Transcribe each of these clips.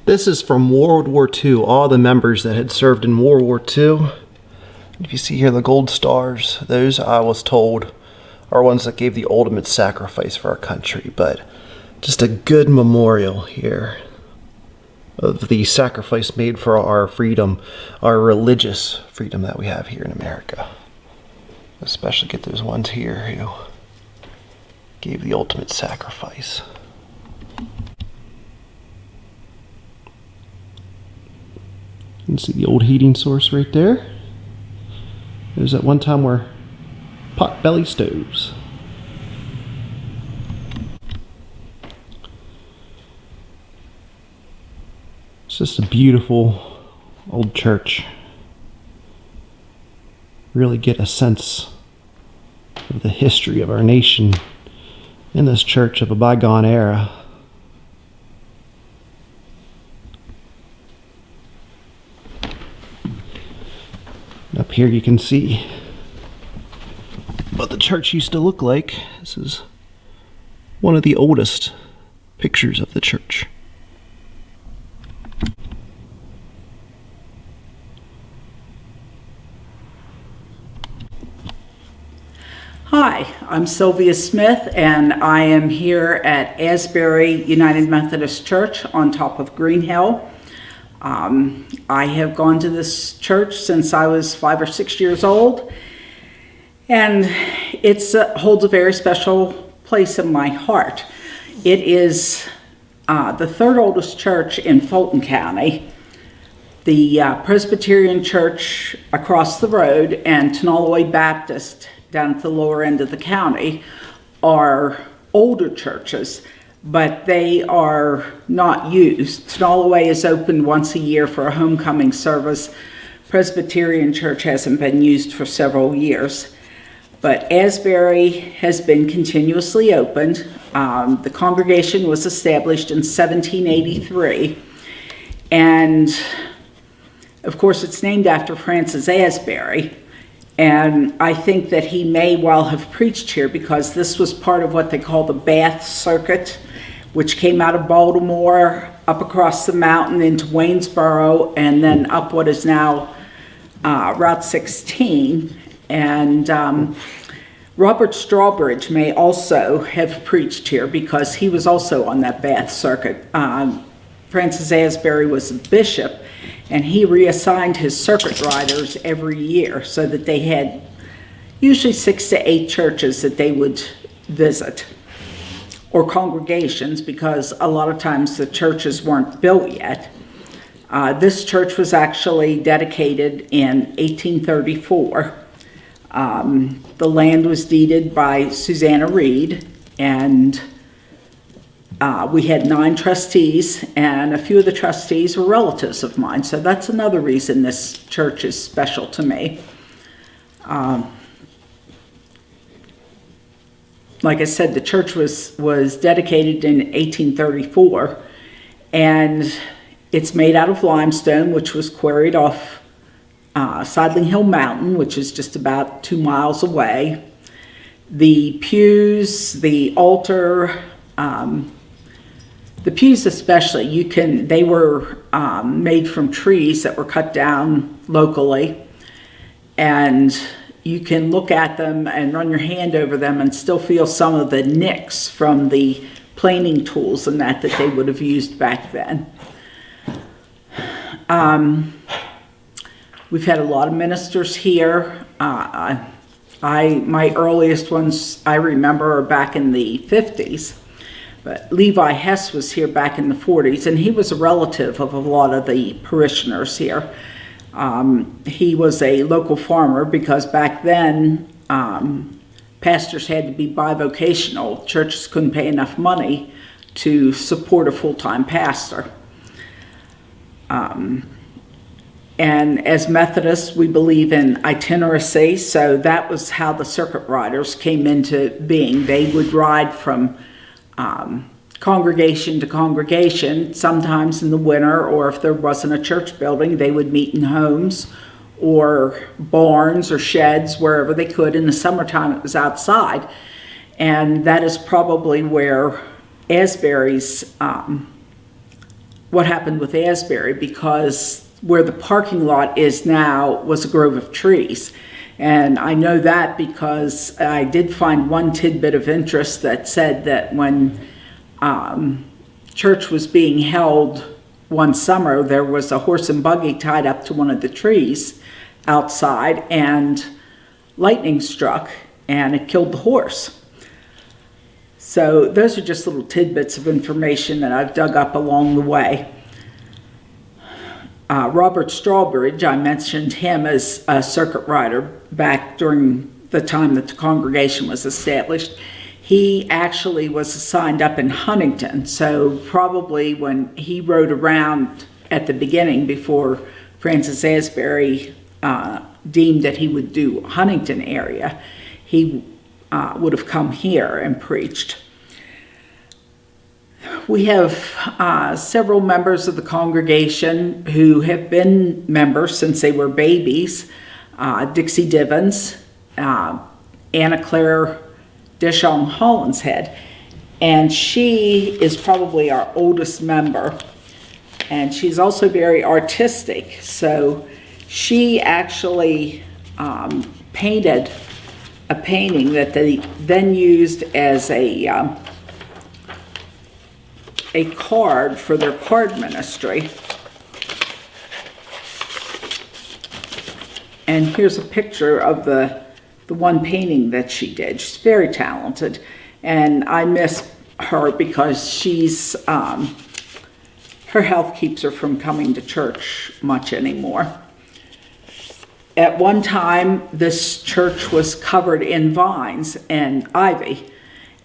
This is from World War II, all the members that had served in World War II. If you see here the gold stars, those I was told are ones that gave the ultimate sacrifice for our country, but just a good memorial here of the sacrifice made for our freedom, our religious freedom that we have here in America. Especially get those ones here who gave the ultimate sacrifice. You can see the old heating source right there. There's at one time were pot-belly stoves. It's just a beautiful old church. Really get a sense of the history of our nation in this church of a bygone era. Up here you can see what the church used to look like. This is one of the oldest pictures of the church. Hi, I'm Sylvia Smith, and I am here at Asbury United Methodist Church on top of Green Hill. I have gone to this church since I was 5 or 6 years old, and it holds a very special place in my heart. It is the third oldest church in Fulton County. The Presbyterian Church across the road and Tenalloway Baptist down at the lower end of the county are older churches, but they are not used. Tenalloway is open once a year for a homecoming service. Presbyterian Church hasn't been used for several years, but Asbury has been continuously opened. The congregation was established in 1783, and of course it's named after Francis Asbury. And I think that he may well have preached here because this was part of what they call the Bath Circuit, which came out of Baltimore, up across the mountain into Waynesboro, and then up what is now Route 16. And Robert Strawbridge may also have preached here because he was also on that Bath Circuit. Francis Asbury was a bishop, and he reassigned his circuit riders every year so that they had usually 6 to 8 churches that they would visit, or congregations, because a lot of times the churches weren't built yet. This church was actually dedicated in 1834. The land was deeded by Susanna Reed, and we had 9 trustees, and a few of the trustees were relatives of mine, so that's another reason this church is special to me. Like I said, the church was dedicated in 1834, and it's made out of limestone, which was quarried off Sidling Hill Mountain, which is just about 2 miles away. The pews, the altar, the pews especially, they were made from trees that were cut down locally, and you can look at them and run your hand over them and still feel some of the nicks from the planing tools and that they would have used back then. We've had a lot of ministers here. My earliest ones I remember are back in the 50s. But Levi Hess was here back in the 40s, and he was a relative of a lot of the parishioners here. He was a local farmer because back then pastors had to be bivocational. Churches couldn't pay enough money to support a full-time pastor. And as Methodists, we believe in itinerancy, so that was how the circuit riders came into being. They would ride from congregation to congregation, sometimes in the winter, or if there wasn't a church building, they would meet in homes or barns or sheds, wherever they could. In the summertime, it was outside. And that is probably where Asbury's what happened with Asbury, because where the parking lot is now was a grove of trees. And I know that because I did find one tidbit of interest that said that when church was being held one summer, there was a horse and buggy tied up to one of the trees outside, and lightning struck and it killed the horse. So those are just little tidbits of information that I've dug up along the way. Robert Strawbridge, I mentioned him as a circuit rider back during the time that the congregation was established. He actually was assigned up in Huntington, so probably when he rode around at the beginning before Francis Asbury deemed that he would do Huntington area, he would have come here and preached. We have several members of the congregation who have been members since they were babies. Dixie Divins, Anna Claire Dishong Hollinshead, and she is probably our oldest member, and she's also very artistic. So she actually painted a painting that they then used as a card for their card ministry. And here's a picture of the one painting that she did. She's very talented, and I miss her because she's her health keeps her from coming to church much anymore. At one time, this church was covered in vines and ivy,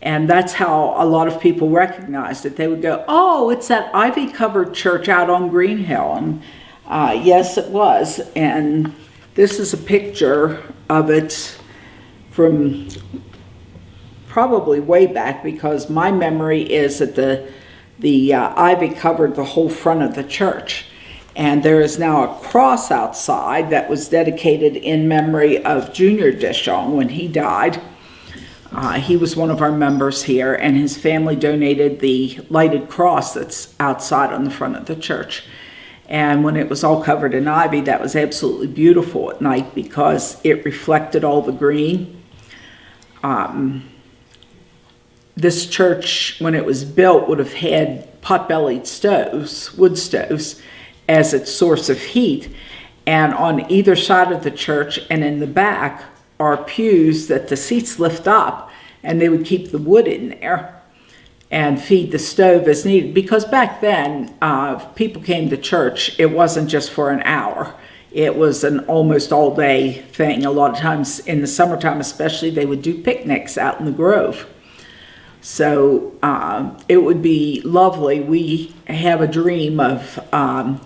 and that's how a lot of people recognized it. They would go, "Oh, it's that ivy-covered church out on Green Hill." And yes, it was. And this is a picture of it from probably way back, because my memory is that the ivy covered the whole front of the church. And there is now a cross outside that was dedicated in memory of Junior Dishong when he died. He was one of our members here, and his family donated the lighted cross that's outside on the front of the church. And when it was all covered in ivy, that was absolutely beautiful at night because it reflected all the green. This church, when it was built, would have had pot-bellied stoves, wood stoves, as its source of heat. And on either side of the church and in the back are pews that the seats lift up, and they would keep the wood in there and feed the stove as needed. Because back then, if people came to church, it wasn't just for an hour. It was an almost all-day thing. A lot of times in the summertime especially, they would do picnics out in the grove. So it would be lovely. We have a dream of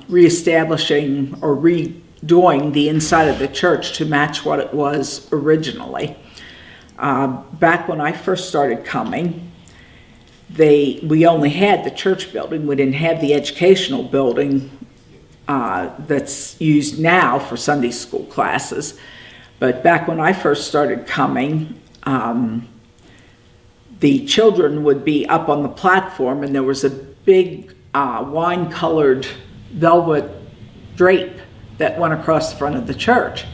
reestablishing or redoing the inside of the church to match what it was originally. Back when I first started coming, we only had the church building. We didn't have the educational building that's used now for Sunday school classes. But back when I first started coming, the children would be up on the platform, and there was a big wine-colored velvet drape that went across the front of the church.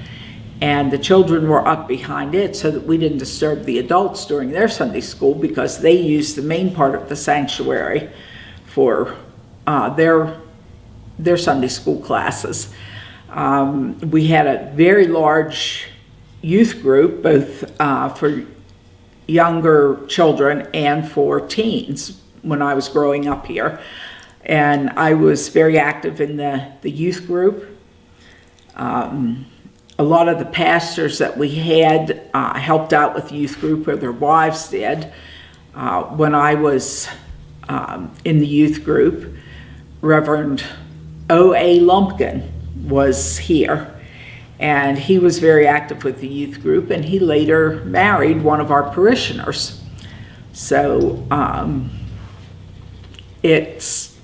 And the children were up behind it so that we didn't disturb the adults during their Sunday school, because they used the main part of the sanctuary for their Sunday school classes. We had a very large youth group, both for younger children and for teens when I was growing up here. And I was very active in the youth group. A lot of the pastors that we had helped out with the youth group, or their wives did. When I was in the youth group, Reverend O.A. Lumpkin was here, and he was very active with the youth group, and he later married one of our parishioners. So it's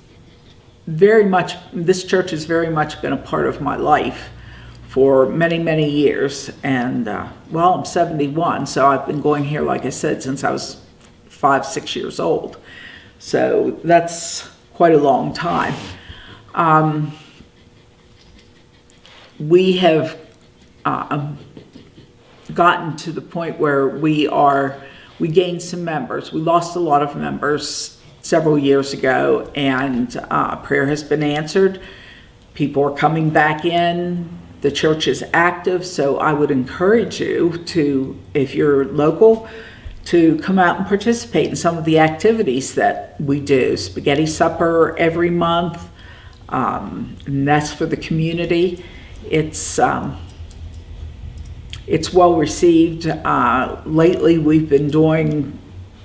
very much, this church has very much been a part of my life for many, many years. And well, I'm 71, so I've been going here, like I said, since I was 5, 6 years old. So that's quite a long time. We have gotten to the point where we gained some members. We lost a lot of members several years ago, and prayer has been answered. People are coming back in. The church is active, so I would encourage you to, if you're local, to come out and participate in some of the activities that we do. Spaghetti supper every month, and that's for the community. It's well received. Lately, we've been doing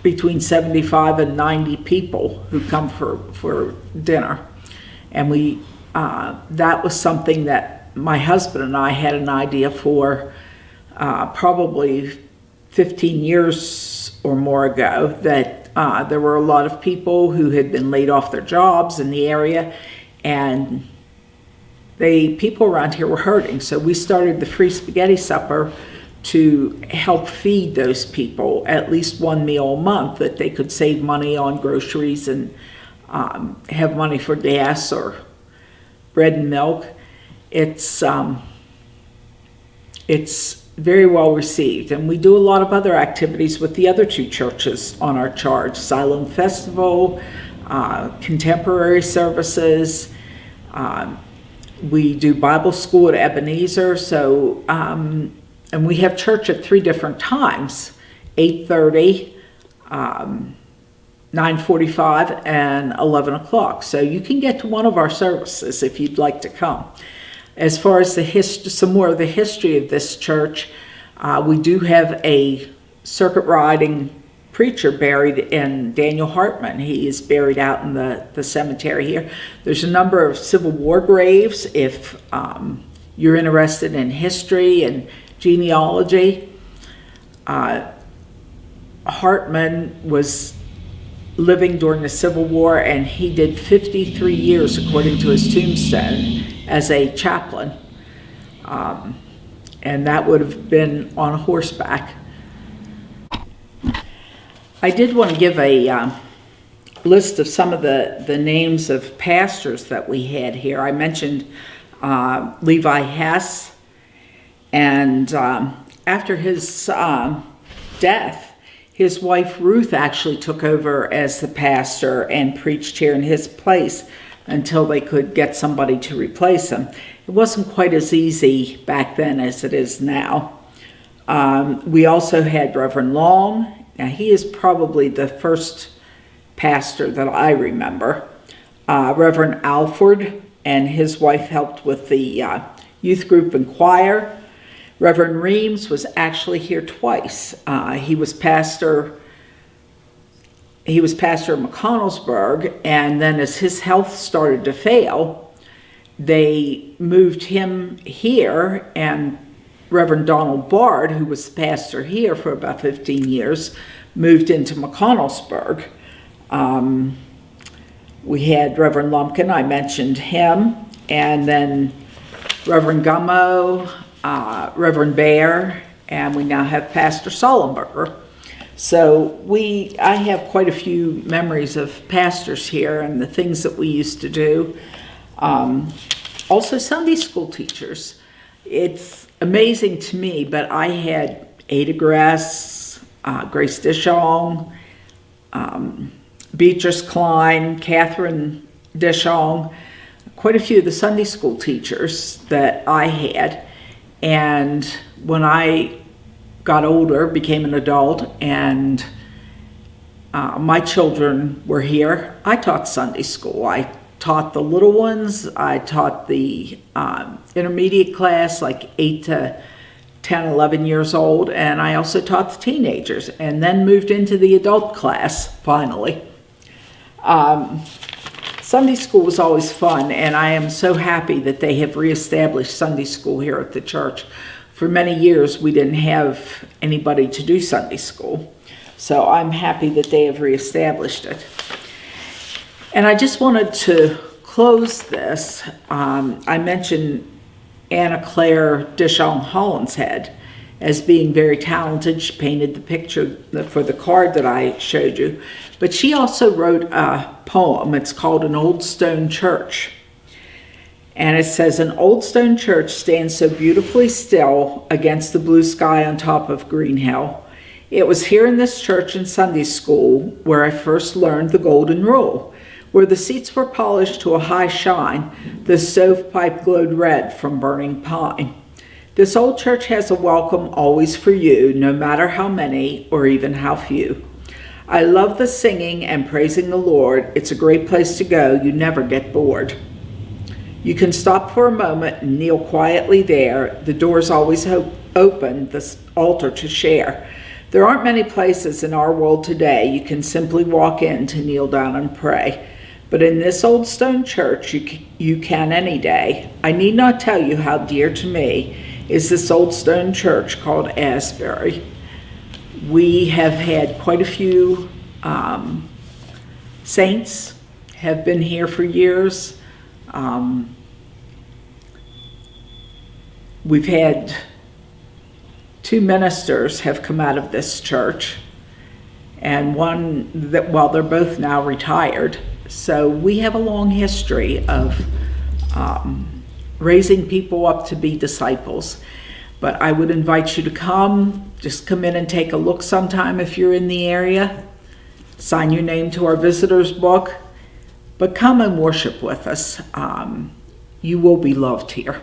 between 75 and 90 people who come for dinner, and that was something that my husband and I had an idea for probably 15 years or more ago, that there were a lot of people who had been laid off their jobs in the area, and people around here were hurting. So we started the free spaghetti supper to help feed those people at least one meal a month, that they could save money on groceries and have money for gas or bread and milk. It's very well received, and we do a lot of other activities with the other two churches on our charge: Silent Festival, contemporary services. We do Bible school at Ebenezer. So, and we have church at 3 different times: 8:30, 9:45, and 11 o'clock. So you can get to one of our services if you'd like to come. As far as some more of the history of this church, we do have a circuit riding preacher buried in Daniel Hartman. He is buried out in the cemetery here. There's a number of Civil War graves if you're interested in history and genealogy. Hartman was living during the Civil War, and he did 53 years, according to his tombstone, as a chaplain, and that would have been on horseback. I did want to give a list of some of the names of pastors that we had here. I mentioned Levi Hess, and after his death, his wife Ruth actually took over as the pastor and preached here in his place until they could get somebody to replace him. It wasn't quite as easy back then as it is now. We also had Reverend Long. Now, he is probably the first pastor that I remember. Reverend Alford and his wife helped with the youth group and choir. Reverend Reams was actually here twice. He was pastor of McConnellsburg, and then as his health started to fail, they moved him here, and Reverend Donald Bard, who was the pastor here for about 15 years, moved into McConnellsburg. We had Reverend Lumpkin, I mentioned him, and then Reverend Gummo, Reverend Bear, and we now have Pastor Sullenberger. So I have quite a few memories of pastors here and the things that we used to do. Also Sunday school teachers. It's amazing to me, but I had Ada Grass, Grace Dishong, Beatrice Klein, Catherine Dishong, quite a few of the Sunday school teachers that I had. And when I got older, became an adult, and my children were here, I taught Sunday school. I taught the little ones. I taught the intermediate class, like 8 to 10, 11 years old, and I also taught the teenagers, and then moved into the adult class, finally. Sunday school was always fun, and I am so happy that they have reestablished Sunday school here at the church. For many years, we didn't have anybody to do Sunday school, so I'm happy that they have reestablished it. And I just wanted to close this. I mentioned Anna Claire Dishong Hollinshead as being very talented. She painted the picture for the card that I showed you. But she also wrote a poem. It's called An Old Stone Church. And it says, an old stone church stands so beautifully still against the blue sky on top of Green Hill. It was here in this church in Sunday school where I first learned the golden rule, where the seats were polished to a high shine, the stovepipe glowed red from burning pine. This old church has a welcome always for you, no matter how many or even how few. I love the singing and praising the Lord. It's a great place to go. You never get bored. You can stop for a moment and kneel quietly there. The door's always open, the altar to share. There aren't many places in our world today you can simply walk in to kneel down and pray. But in this old stone church, you can any day. I need not tell you how dear to me is this old stone church called Asbury. We have had quite a few saints have been here for years. We've had 2 ministers have come out of this church, and one that, well, they're both now retired. So we have a long history of raising people up to be disciples. But I would invite you to just come in and take a look sometime if you're in the area. Sign your name to our visitors book, but come and worship with us. You will be loved here.